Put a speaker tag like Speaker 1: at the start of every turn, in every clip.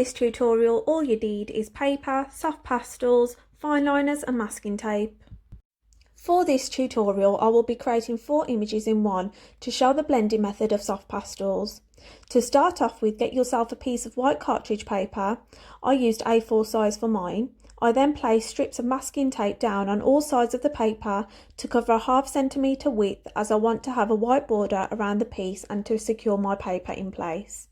Speaker 1: this tutorial, all you need is paper, soft pastels, fine liners and masking tape. For this tutorial, I will be creating 4 images in one to show the blending method of soft pastels. To start off with, get yourself a piece of white cartridge paper. I used A4 size for mine. I then placed strips of masking tape down on all sides of the paper to cover a ½ centimetre width, as I want to have a white border around the piece and to secure my paper in place.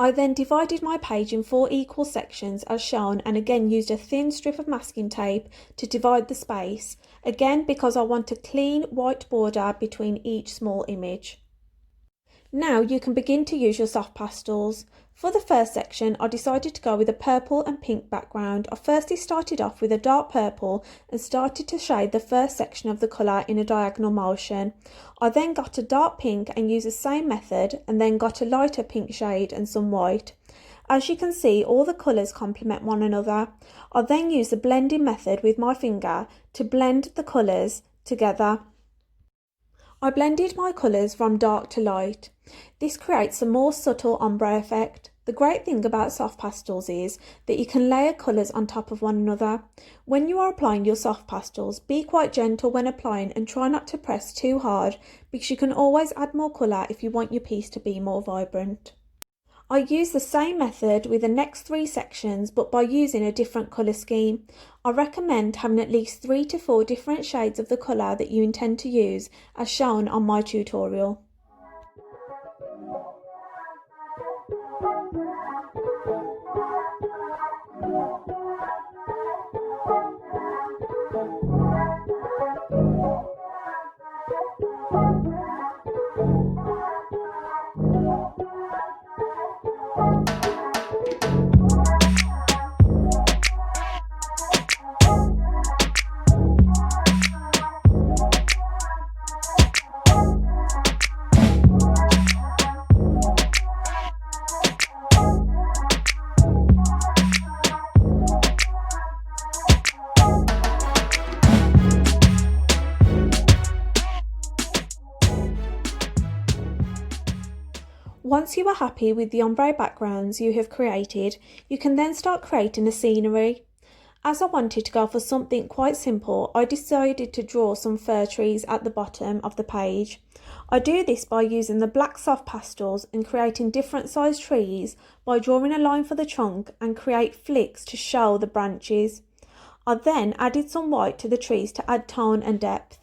Speaker 1: I then divided my page in 4 equal sections as shown, and again used a thin strip of masking tape to divide the space, again because I want a clean white border between each small image. Now you can begin to use your soft pastels. For the first section, I decided to go with a purple and pink background. I firstly started off with a dark purple and started to shade the first section of the colour in a diagonal motion. I then got a dark pink and used the same method, and then got a lighter pink shade and some white. As you can see, all the colours complement one another. I then used the blending method with my finger to blend the colours together. I blended my colours from dark to light. This creates a more subtle ombre effect. The great thing about soft pastels is that you can layer colours on top of one another. When you are applying your soft pastels, be quite gentle when applying and try not to press too hard, because you can always add more colour if you want your piece to be more vibrant. I use the same method with the next 3 sections, but by using a different colour scheme. I recommend having at least 3 to 4 different shades of the colour that you intend to use, as shown on my tutorial. Once you are happy with the ombre backgrounds you have created, you can then start creating a scenery. As I wanted to go for something quite simple, I decided to draw some fir trees at the bottom of the page. I do this by using the black soft pastels and creating different sized trees by drawing a line for the trunk and create flicks to show the branches. I then added some white to the trees to add tone and depth.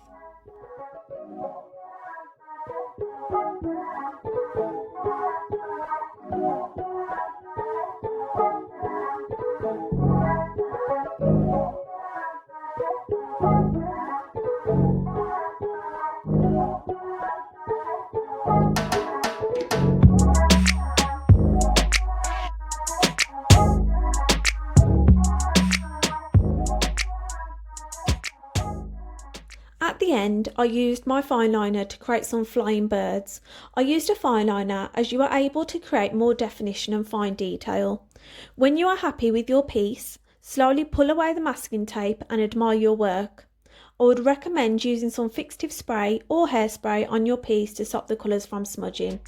Speaker 1: At the end, I used my fine liner to create some flying birds. I used a fine liner as you are able to create more definition and fine detail. When you are happy with your piece, slowly pull away the masking tape and admire your work. I would recommend using some fixative spray or hairspray on your piece to stop the colours from smudging.